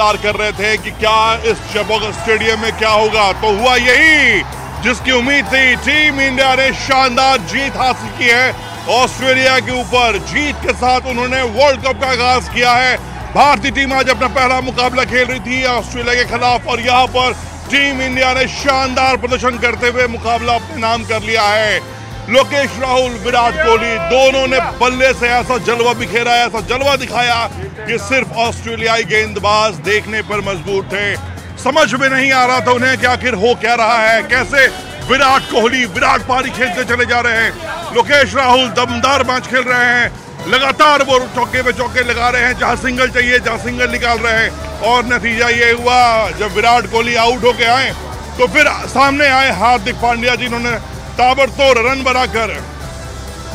इंतजार कर रहे थे कि क्या इस चेपॉक स्टेडियम में क्या होगा, तो हुआ यही जिसकी उम्मीद थी। टीम इंडिया ने शानदार जीत हासिल की है ऑस्ट्रेलिया के ऊपर। जीत के साथ उन्होंने वर्ल्ड कप का आगाज किया है। भारतीय टीम आज अपना पहला मुकाबला खेल रही थी ऑस्ट्रेलिया के खिलाफ और यहाँ पर टीम इंडिया ने शानदार प्रदर्शन करते हुए मुकाबला अपने नाम कर लिया है। लोकेश राहुल, विराट कोहली दोनों ने बल्ले से ऐसा जलवा बिखेरा, ऐसा जलवा दिखाया कि सिर्फ ऑस्ट्रेलियाई गेंदबाज देखने पर मजबूर थे। समझ में नहीं आ रहा था उन्हें कि आखिर हो क्या रहा है, कैसे विराट कोहली विराट पारी खेलते चले जा रहे हैं। लोकेश राहुल दमदार मैच खेल रहे हैं, लगातार वो चौके पे चौके लगा रहे हैं, जहां सिंगल चाहिए जहां सिंगल निकाल रहे हैं। और नतीजा ये हुआ जब विराट कोहली आउट होके आए तो फिर सामने आए हार्दिक पांड्या, जिन्होंने ताबड़तोड़ रन बनाकर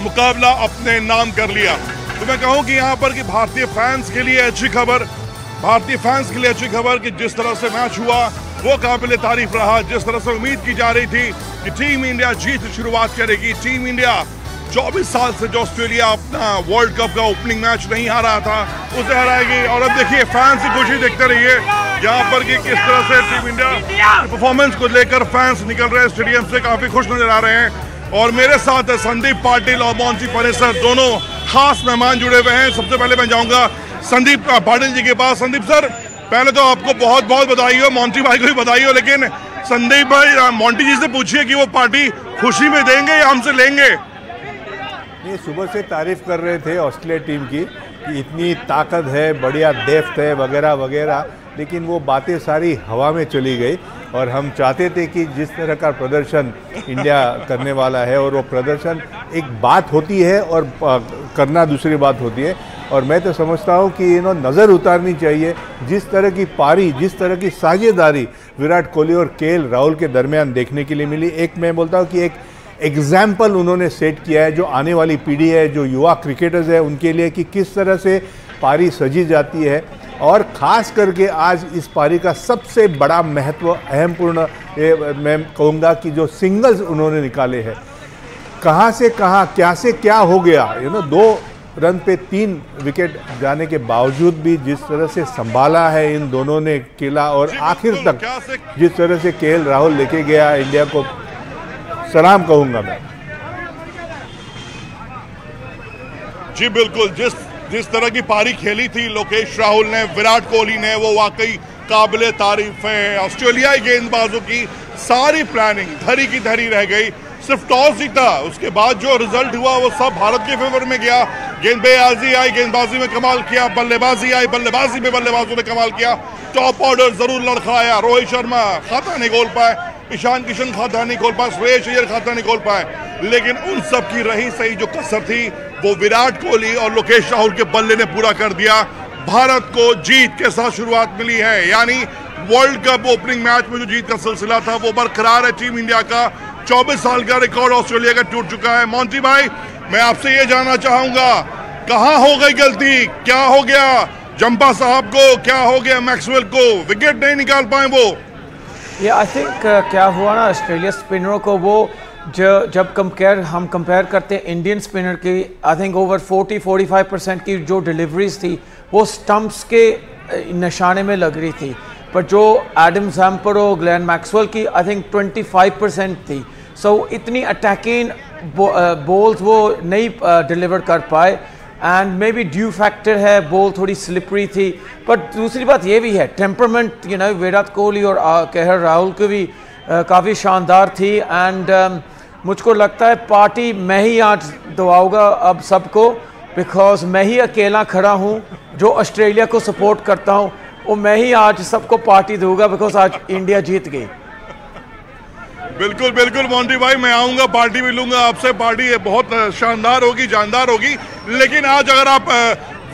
मुकाबला अपने नाम कर लिया। तो मैं कहूं कि यहाँ पर कि भारतीय फैंस के लिए अच्छी खबर, कि जिस तरह से मैच हुआ वो काबिल तारीफ रहा। जिस तरह से उम्मीद की जा रही थी कि टीम इंडिया जीत से शुरुआत करेगी, टीम इंडिया 24 साल से जो ऑस्ट्रेलिया अपना वर्ल्ड कप का ओपनिंग मैच नहीं हारा था उसे हराएगी। और अब देखिए फैंस की खुशी देखते रहिए यहाँ पर कि किस तरह से टीम इंडिया की परफॉर्मेंस को लेकर फैंस निकल रहे हैं स्टेडियम से, काफी खुश नजर आ रहे हैं। और मेरे साथ संदीप पाटिल और मोंटी पनेसर दोनों खास मेहमान जुड़े हुए हैं। सबसे पहले मैं जाऊंगा संदीप पाटिल जी के पास। संदीप सर, पहले तो आपको बहुत बहुत बधाई हो, मोंटी भाई को भी बधाई हो, लेकिन संदीप भाई मोंटी जी से पूछिए कि वो पार्टी खुशी में देंगे या हमसे लेंगे। ये सुबह से तारीफ कर रहे थे ऑस्ट्रेलिया टीम की कि इतनी ताकत है, बढ़िया डेप्थ है वगैरह वगैरह, लेकिन वो बातें सारी हवा में चली गई। और हम चाहते थे कि जिस तरह का प्रदर्शन इंडिया करने वाला है, और वो प्रदर्शन एक बात होती है और करना दूसरी बात होती है। और मैं तो समझता हूँ कि नज़र उतारनी चाहिए जिस तरह की पारी, जिस तरह की साझेदारी विराट कोहली और केएल राहुल के दरमियान देखने के लिए मिली। एक मैं बोलता हूँ कि एक एग्जाम्पल उन्होंने सेट किया है जो आने वाली पीढ़ी है, जो युवा क्रिकेटर्स है उनके लिए, कि किस तरह से पारी सजी जाती है। और ख़ास करके आज इस पारी का सबसे बड़ा महत्व, अहमपूर्ण मैं कहूँगा कि जो सिंगल्स उन्होंने निकाले हैं, कहाँ से कहाँ, क्या से क्या हो गया। 2 रन पे 3 विकेट जाने के बावजूद भी जिस तरह से संभाला है इन दोनों ने किला, और आखिर तक जिस तरह से केएल राहुल लेके गया इंडिया को, सलाम कहूंगा मैं। जी बिल्कुल, जिस तरह की पारी खेली थी लोकेश राहुल ने, विराट कोहली ने, वो वाकई काबिले तारीफ है। ऑस्ट्रेलियाई गेंदबाजों की सारी प्लानिंग धरी की धरी रह गई। सिर्फ टॉस जीता, उसके बाद जो रिजल्ट हुआ वो सब भारत के फेवर में गया। गेंदबाजी आई, गेंदबाजी में कमाल किया, बल्लेबाजी आई, बल्लेबाजी में बल्लेबाजों ने कमाल किया। टॉप ऑर्डर जरूर लड़खड़ाया, रोहित शर्मा खाता नहीं खोल पाए, ईशान किशन खाता नहीं खोल पाए, श्रेयस अय्यर खाता नहीं खोल पाए, लेकिन उन सब की रही सही जो कसर थी वो विराट कोहली और लोकेश राहुल के बल्ले ने पूरा कर दिया। भारत को जीत के साथ शुरुआत मिली है, यानी वर्ल्ड कप ओपनिंग मैच में जो जीत का सिलसिला था वो बरकरार है। टीम इंडिया का 24 साल का रिकॉर्ड ऑस्ट्रेलिया का टूट चुका है। मोंटी भाई, मैं आपसे ये जानना चाहूंगा, कहां हो गई गलती, क्या हो गया जंपा साहब को, क्या हो गया मैक्सवेल को, विकेट नहीं निकाल पाए वो? ये आई थिंक क्या हुआ ना, ऑस्ट्रेलिया स्पिनरों को वो जब हम कंपेयर करते हैं इंडियन स्पिनर की, आई थिंक ओवर 40-45% की जो डिलीवरीज थी वो स्टंप्स के निशाने में लग रही थी, पर जो एडम जैम्पर और ग्लेन मैक्सवेल की आई थिंक 25% थी। सो इतनी अटैकिंग बॉल्स वो नहीं डिलीवर कर पाए, and may be due factor है, बॉल थोड़ी स्लिपरी थी। पर दूसरी बात ये भी है, टेम्परमेंट विराट कोहली और केएल राहुल की भी काफ़ी शानदार थी। एंड मुझको लगता है पार्टी मैं ही आज दवाऊँगा अब सबको, बिकॉज मैं ही अकेला खड़ा हूँ जो ऑस्ट्रेलिया को सपोर्ट करता हूँ, और मैं ही आज सबको पार्टी दूंगा बिकॉज आज इंडिया जीत गई। बिल्कुल बिल्कुल मोंटी भाई, मैं आऊंगा, पार्टी भी लूंगा आपसे। पार्टी बहुत शानदार होगी, जानदार होगी। लेकिन आज अगर आप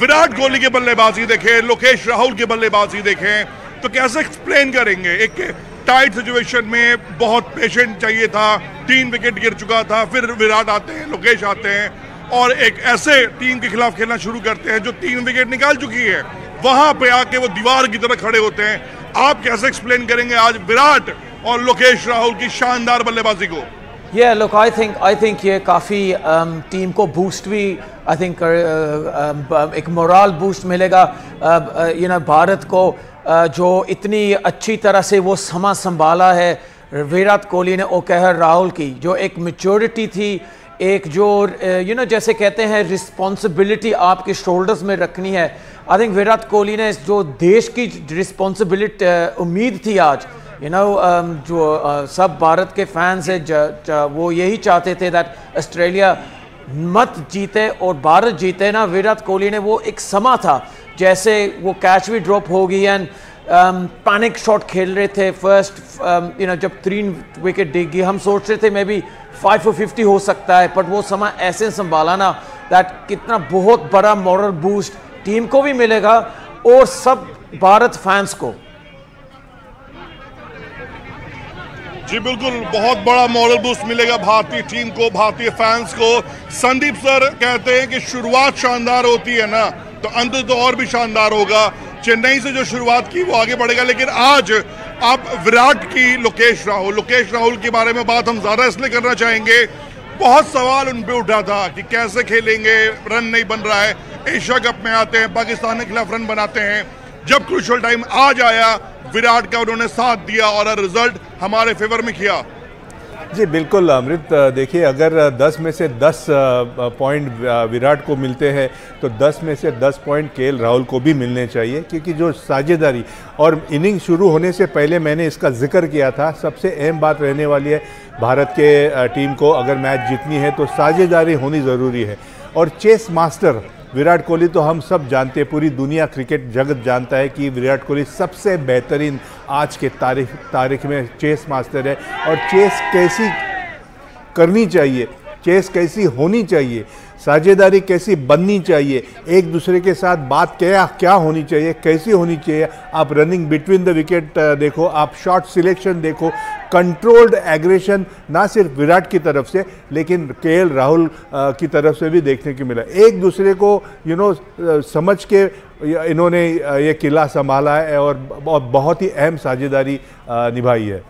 विराट कोहली की बल्लेबाजी देखें, लोकेश राहुल की बल्लेबाजी देखें, तो कैसे एक्सप्लेन करेंगे? एक टाइट सिचुएशन में बहुत पेशेंट चाहिए था, 3 विकेट गिर चुका था, फिर विराट आते हैं, लोकेश आते हैं और एक ऐसे टीम के खिलाफ खेलना शुरू करते हैं जो 3 विकेट निकाल चुकी है, वहां पे आके वो दीवार की तरह खड़े होते हैं। आप कैसे एक्सप्लेन करेंगे आज विराट और लोकेश राहुल की शानदार बल्लेबाजी को? लुक आई थिंक ये काफ़ी टीम को बूस्ट भी आई थिंक एक मोरल बूस्ट मिलेगा भारत को। जो इतनी अच्छी तरह से वो समा संभाला है विराट कोहली ने और केएल राहुल की, जो एक मैच्योरिटी थी, एक जो जैसे कहते हैं रिस्पॉन्सिबिलिटी आपके शोल्डर्स में रखनी है। आई थिंक विराट कोहली ने जो देश की रिस्पॉन्सिबिलिटी उम्मीद थी आज जो सब भारत के फैंस है वो यही चाहते थे दैट ऑस्ट्रेलिया मत जीते और भारत जीते ना। विराट कोहली ने वो एक समा था जैसे वो कैच भी ड्रॉप होगी एंड पैनिक शॉट खेल रहे थे फर्स्ट जब 3 विकेट डिगी हम सोच रहे थे मे बी 5 for 50 हो सकता है, बट वो समय ऐसे संभाला ना दैट कितना बहुत बड़ा मॉरल बूस्ट टीम को भी मिलेगा और सब भारत फैंस को। जी बिल्कुल, बहुत बड़ा मॉरल बूस्ट मिलेगा भारतीय टीम को, भारतीय फैंस को। संदीप सर कहते हैं कि शुरुआत शानदार होती है ना तो अंत तो और भी शानदार होगा। चेन्नई से जो शुरुआत की वो आगे बढ़ेगा, लेकिन आज आप विराट की लोकेश राहुल के बारे में बात हम ज्यादा इसलिए करना चाहेंगे। बहुत सवाल उन पे उठा था कि कैसे खेलेंगे, रन नहीं बन रहा है, एशिया कप में आते हैं, पाकिस्तान के खिलाफ रन बनाते हैं। जब क्रूशियल टाइम आज आया विराट का उन्होंने साथ दिया और रिजल्ट हमारे फेवर में किया। जी बिल्कुल अमृत, देखिए अगर 10 में से 10 पॉइंट विराट को मिलते हैं तो 10 में से 10 पॉइंट केएल राहुल को भी मिलने चाहिए, क्योंकि जो साझेदारी और इनिंग शुरू होने से पहले मैंने इसका जिक्र किया था, सबसे अहम बात रहने वाली है भारत के टीम को अगर मैच जीतनी है तो साझेदारी होनी ज़रूरी है। और चेस मास्टर विराट कोहली तो हम सब जानते हैं, पूरी दुनिया क्रिकेट जगत जानता है कि विराट कोहली सबसे बेहतरीन आज के तारीख में चेस मास्टर है। और चेस कैसी करनी चाहिए, चेस कैसी होनी चाहिए, साझेदारी कैसी बननी चाहिए, एक दूसरे के साथ बात क्या होनी चाहिए, कैसी होनी चाहिए। आप रनिंग बिटवीन द विकेट देखो, आप शॉट सिलेक्शन देखो, कंट्रोल्ड एग्रेशन ना सिर्फ विराट की तरफ से लेकिन केएल राहुल की तरफ से भी देखने को मिला। एक दूसरे को समझ के इन्होंने ये किला संभाला है और बहुत ही अहम साझेदारी निभाई है।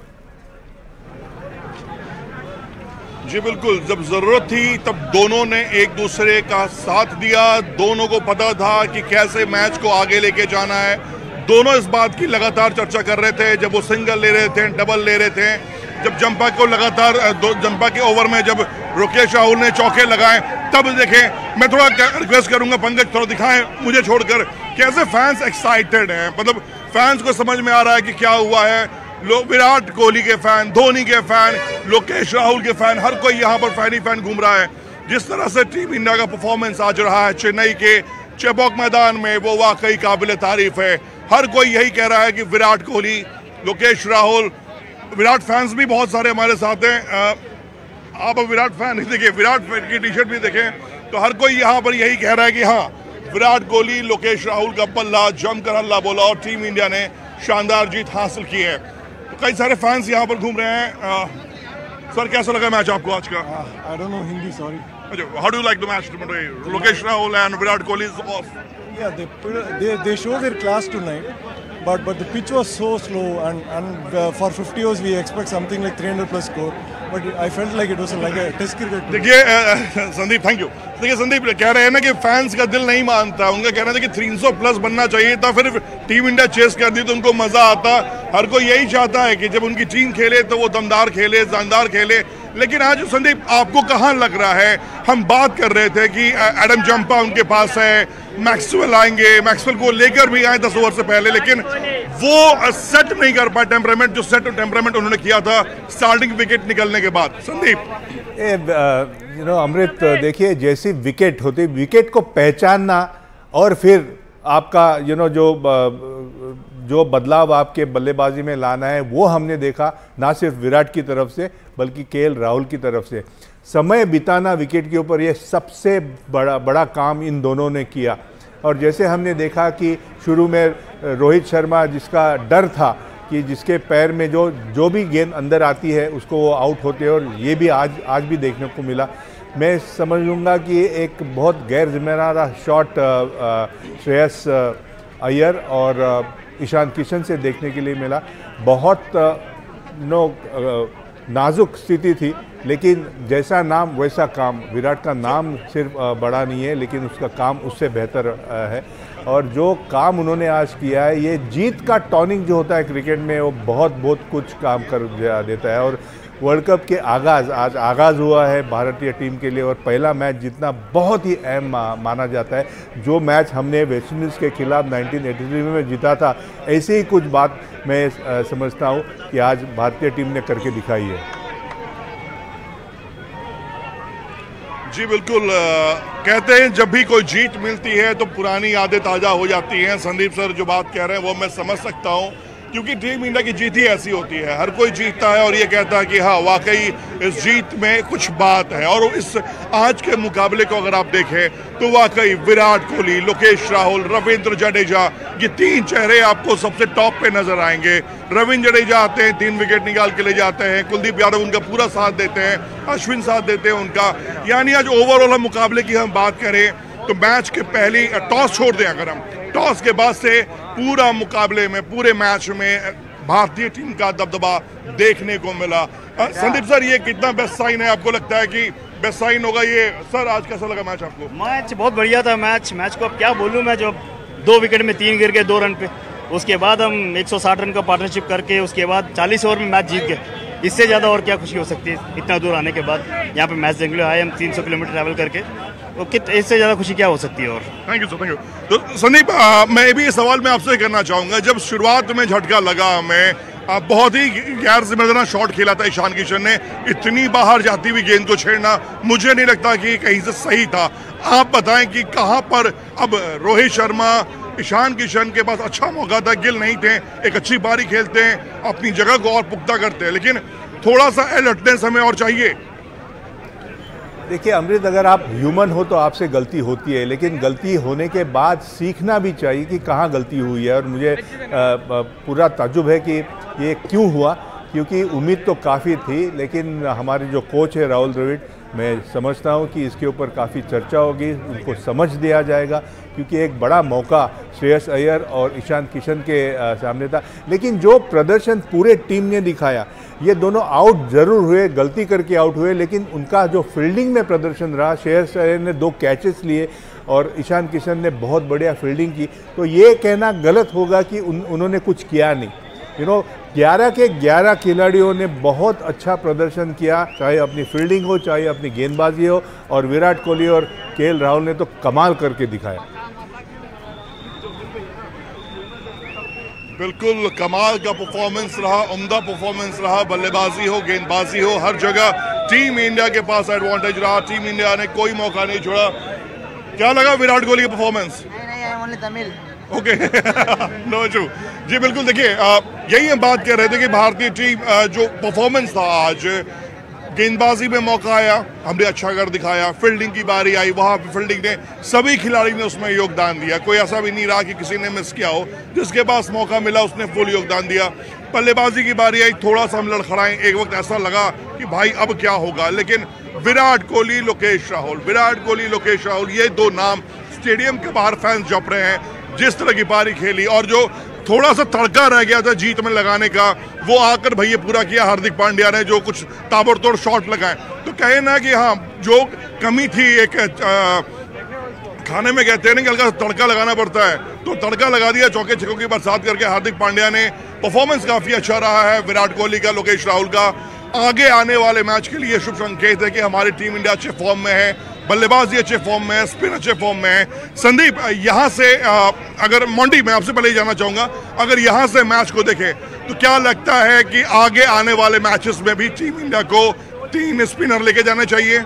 जी बिल्कुल, जब जरूरत थी तब दोनों ने एक दूसरे का साथ दिया। दोनों को पता था कि कैसे मैच को आगे लेके जाना है। दोनों इस बात की लगातार चर्चा कर रहे थे, जब वो सिंगल ले रहे थे, डबल ले रहे थे, जब जंपा को लगातार जंपा के ओवर में जब लोकेश राहुल ने चौके लगाए तब देखें। मैं थोड़ा रिक्वेस्ट करूंगा पंकज थोड़ा दिखाएं मुझे छोड़कर कैसे फैंस एक्साइटेड हैं, मतलब फैंस को समझ में आ रहा है कि क्या हुआ है। लोग विराट कोहली के फैन, धोनी के फैन, लोकेश राहुल के फैन, हर कोई यहाँ पर फैन ही फैन घूम रहा है। जिस तरह से टीम इंडिया का परफॉर्मेंस आज रहा है चेन्नई के चेपॉक मैदान में वो वाकई काबिल तारीफ है। हर कोई यही कह रहा है कि विराट कोहली, लोकेश राहुल, विराट फैंस भी बहुत सारे हमारे साथ हैं। आप विराट फैन ही देखिए, विराट की टी शर्ट भी देखें तो हर कोई यहाँ पर यही कह रहा है कि हाँ विराट कोहली, लोकेश राहुल का बल्ला जमकर हल्ला बोला और टीम इंडिया ने शानदार जीत हासिल की है। कई सारे फैंस यहाँ पर घूम रहे हैं। सर कैसा लगा मैच आपको आज का? I don't know Hindi, sorry. How do you like the match today? Lokesh Rahul and Virat Kohli is off. Yeah, they show their class tonight, but the pitch was so slow and for 50 overs we expect something like 300 plus score, but I felt like it was like a test cricket. देखिए Sandeep, thank you. देखिए संदीप कह रहे हैं ना कि fans का दिल नहीं मानता, उनका कहना था कि 300 प्लस बनना चाहिए था, फिर टीम इंडिया चेस कर दी तो उनको मजा आता। हर कोई यही चाहता है कि जब उनकी टीम खेले तो वो दमदार खेले, जानदार खेले। लेकिन आज संदीप आपको कहाँ लग रहा है, हम बात कर रहे थे कि एडम जंपा उनके पास है, मैक्सवेल आएंगे, मैक्सवेल को लेकर भी आए 10 ओवर से पहले, लेकिन वो सेट नहीं कर पाए टेम्परामेंट, जो सेट टेम्परामेंट उन्होंने किया था स्टार्टिंग विकेट निकलने के बाद। संदीप अमृत देखिए, जैसी विकेट होती, विकेट को पहचानना और फिर आपका जो बदलाव आपके बल्लेबाजी में लाना है वो हमने देखा, ना सिर्फ विराट की तरफ से बल्कि केएल राहुल की तरफ से। समय बिताना विकेट के ऊपर, ये सबसे बड़ा काम इन दोनों ने किया। और जैसे हमने देखा कि शुरू में रोहित शर्मा, जिसका डर था कि जिसके पैर में जो भी गेंद अंदर आती है उसको वो आउट होते हैं, और ये भी आज भी देखने को मिला। मैं समझ लूँगा कि एक बहुत गैर जिम्मेदार शॉट श्रेयस अय्यर और ईशान किशन से देखने के लिए मिला। बहुत नाजुक स्थिति थी, लेकिन जैसा नाम वैसा काम। विराट का नाम सिर्फ बड़ा नहीं है, लेकिन उसका काम उससे बेहतर है। और जो काम उन्होंने आज किया है, ये जीत का टॉनिक जो होता है क्रिकेट में, वो बहुत कुछ काम कर देता है। और वर्ल्ड कप के आज आगाज़ हुआ है भारतीय टीम के लिए, और पहला मैच जीतना बहुत ही अहम माना जाता है। जो मैच हमने वेस्ट इंडीज़ के खिलाफ 1983 में जीता था, ऐसे ही कुछ बात मैं समझता हूँ कि आज भारतीय टीम ने करके दिखाई है। जी बिल्कुल, कहते हैं जब भी कोई जीत मिलती है तो पुरानी यादें ताज़ा हो जाती हैं। संदीप सर जो बात कह रहे हैं वो मैं समझ सकता हूं, क्योंकि टीम इंडिया की जीत ही ऐसी होती है। हर कोई जीतता है और ये कहता है कि हाँ वाकई इस जीत में कुछ बात है। और इस आज के मुकाबले को अगर आप देखें तो वाकई विराट कोहली, लोकेश राहुल, रविंद्र जडेजा, ये तीन चेहरे आपको सबसे टॉप पे नजर आएंगे। रविंद्र जडेजा आते हैं, 3 विकेट निकाल के ले जाते हैं, कुलदीप यादव उनका पूरा साथ देते हैं, अश्विन साथ देते हैं उनका। यानी आज ओवरऑल मुकाबले की हम बात करें तो मैच के पहली टॉस छोड़ दें, अगर हम टॉस के बाद से पूरा मुकाबले में, पूरे मैच में भारतीय टीम का दबदबा देखने को मिला। संदीप सर, ये कितना बेस्ट साइन है? आपको लगता है कि बेस्ट साइन होगा ये? सर आज कैसा लगा मैच आपको? मैच बहुत बढ़िया था। मैच को अब क्या बोलूं मैं, जो 2 विकेट में 3 गिर गए 2 रन पे, उसके बाद हम 160 रन का पार्टनरशिप करके उसके बाद 40 ओवर में मैच जीत गए। इससे ज़्यादा और क्या खुशी हो सकती है? इतना दूर आने के बाद यहाँ पे मैच देखने आए हम 300 किलोमीटर ट्रैवल करके, तो इससे ज़्यादा खुशी क्या हो सकती है? और thank you sir, thank you. तो संदीप, मैं भी ये सवाल मैं आपसे करना चाहूँगा, जब शुरुआत में झटका लगा हमें, बहुत ही गैर जिम्मेदाराना शॉट खेला था ईशान किशन ने, इतनी बाहर जाती हुई गेंद को छेड़ना मुझे नहीं लगता कि कहीं से सही था। आप बताएं कि कहाँ पर अब रोहित शर्मा, ईशान किशन के पास अच्छा मौका था, गिल नहीं थे, एक अच्छी पारी खेलते हैं, अपनी जगह को और पुख्ता करते हैं, लेकिन थोड़ा सा अलर्टनेस हमें और चाहिए। देखिए अमृत, अगर आप ह्यूमन हो तो आपसे गलती होती है, लेकिन गलती होने के बाद सीखना भी चाहिए कि कहाँ गलती हुई है। और मुझे पूरा ताज्जुब है कि ये क्यों हुआ, क्योंकि उम्मीद तो काफ़ी थी, लेकिन हमारे जो कोच है राहुल द्रविड़, मैं समझता हूँ कि इसके ऊपर काफ़ी चर्चा होगी, उनको समझ दिया जाएगा, क्योंकि एक बड़ा मौका श्रेयस अय्यर और ईशान किशन के सामने था। लेकिन जो प्रदर्शन पूरे टीम ने दिखाया, ये दोनों आउट ज़रूर हुए, गलती करके आउट हुए, लेकिन उनका जो फील्डिंग में प्रदर्शन रहा, श्रेयस अय्यर ने 2 कैचेस लिए और ईशान किशन ने बहुत बढ़िया फील्डिंग की, तो ये कहना गलत होगा कि उन्होंने कुछ किया नहीं। 11 के 11 खिलाड़ियों ने बहुत अच्छा प्रदर्शन किया, चाहे अपनी फील्डिंग हो, चाहे अपनी गेंदबाजी हो, और विराट कोहली और केएल राहुल ने तो कमाल करके दिखाया। बिल्कुल कमाल का परफॉर्मेंस रहा, उम्दा परफॉर्मेंस रहा, बल्लेबाजी हो, गेंदबाजी हो, हर जगह टीम इंडिया के पास एडवांटेज रहा। टीम इंडिया ने कोई मौका नहीं छोड़ा। क्या लगा विराट कोहली का performance? Tamil okay no issue जी। बिल्कुल, देखिए यही हम बात कर रहे थे कि भारतीय टीम जो परफॉर्मेंस था आज, गेंदबाजी में मौका आया, हमने अच्छा कर दिखाया, फील्डिंग की बारी आई, वहाँ पे फील्डिंग ने, सभी खिलाड़ी ने उसमें योगदान दिया। कोई ऐसा भी नहीं रहा कि किसी ने मिस किया हो, जिसके पास मौका मिला उसने फुल योगदान दिया। बल्लेबाजी की बारी आई, थोड़ा सा हम लड़खड़ाए, एक वक्त ऐसा लगा कि भाई अब क्या होगा, लेकिन विराट कोहली, लोकेश राहुल, विराट कोहली, लोकेश राहुल, ये 2 नाम स्टेडियम के बाहर फैंस जप रहे हैं। जिस तरह की पारी खेली, और जो थोड़ा सा तड़का रह गया था जीत में लगाने का, वो आकर भैया पूरा किया हार्दिक पांड्या ने, जो कुछ ताबड़तोड़ शॉट लगाए। तो कहे ना कि हाँ, जो कमी थी एक खाने में कहते हैं ना कि हल्का तड़का लगाना पड़ता है, तो तड़का लगा दिया, चौके छक्कों की बरसात करके हार्दिक पांड्या ने। परफॉर्मेंस काफी अच्छा रहा है विराट कोहली का, लोकेश राहुल का। आगे आने वाले मैच के लिए शुभ संकेत है कि हमारी टीम इंडिया अच्छे फॉर्म में है, बल्लेबाजी अच्छे फॉर्म में है, स्पिन अच्छे फॉर्म में है। संदीप, यहाँ से अगर मोंटी, मैं आपसे पहले ही जानना चाहूंगा, अगर यहाँ से मैच को देखें तो क्या लगता है कि आगे आने वाले मैचेस में भी टीम इंडिया को 3 स्पिनर लेके जाने चाहिए?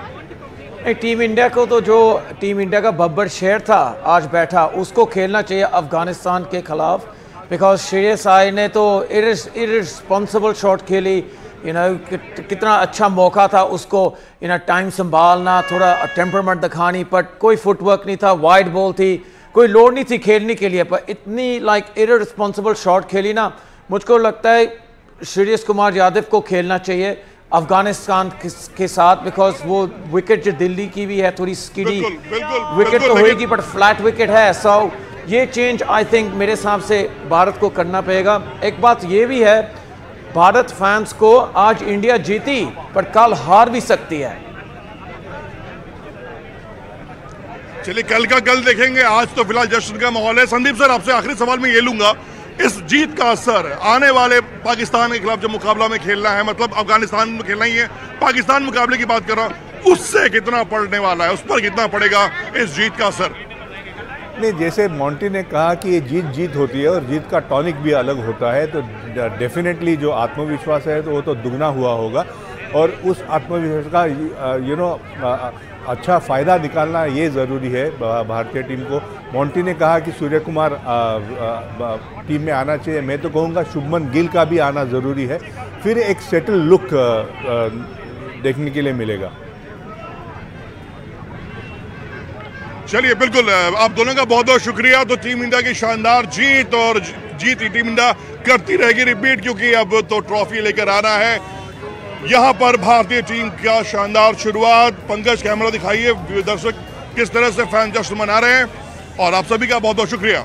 टीम इंडिया को तो, जो टीम इंडिया का बब्बर शेर था आज बैठा, उसको खेलना चाहिए अफगानिस्तान के खिलाफ, बिकॉज श्रेयस अय्यर ने तो इररिस्पॉन्सिबल शॉट खेली। कितना अच्छा मौका था उसको, टाइम संभालना, थोड़ा टेम्परमेंट दिखानी, बट कोई फुटवर्क नहीं था, वाइड बॉल थी, कोई लोड नहीं थी खेलने के लिए, पर इतनी इररिस्पॉन्सिबल शॉट खेली ना। मुझको लगता है श्रेयस कुमार यादव को खेलना चाहिए अफगानिस्तान के साथ, बिकॉज वो विकेट जो दिल्ली की भी है, थोड़ी स्किडी विकेट तो होगी, बट फ्लैट विकेट है। सो ये चेंज आई थिंक मेरे हिसाब से भारत को करना पड़ेगा। एक बात ये भी है, भारत फैंस को आज इंडिया जीती पर कल हार भी सकती है। चलिए कल का कल देखेंगे, आज तो फिलहाल जश्न का माहौल है। संदीप सर, आपसे आखिरी सवाल मैं ये लूंगा, इस जीत का असर आने वाले पाकिस्तान के खिलाफ जो मुकाबला में खेलना है, मतलब अफगानिस्तान में खेलना ही है, पाकिस्तान मुकाबले की बात कर रहा हूं, उससे कितना पड़ने वाला है, उस पर कितना पड़ेगा इस जीत का असर? नहीं, जैसे मोंटी ने कहा कि ये जीत होती है और जीत का टॉनिक भी अलग होता है, तो डेफिनेटली जो आत्मविश्वास है तो वो तो दुगना हुआ होगा और उस आत्मविश्वास का अच्छा फ़ायदा निकालना ये ज़रूरी है भारतीय टीम को। मोंटी ने कहा कि सूर्य कुमार टीम में आना चाहिए, मैं तो कहूँगा शुभमन गिल का भी आना ज़रूरी है, फिर एक सेटल लुक देखने के लिए मिलेगा। चलिए बिल्कुल, आप दोनों का बहुत बहुत शुक्रिया। तो टीम इंडिया की शानदार जीत, और जीत ही टीम इंडिया करती रहेगी रिपीट, क्योंकि अब तो ट्रॉफी लेकर आना है। यहाँ पर भारतीय टीम का शानदार शुरुआत। पंकज, कैमरा दिखाइए दर्शक किस तरह से फैन जश्न मना रहे हैं, और आप सभी का बहुत बहुत शुक्रिया।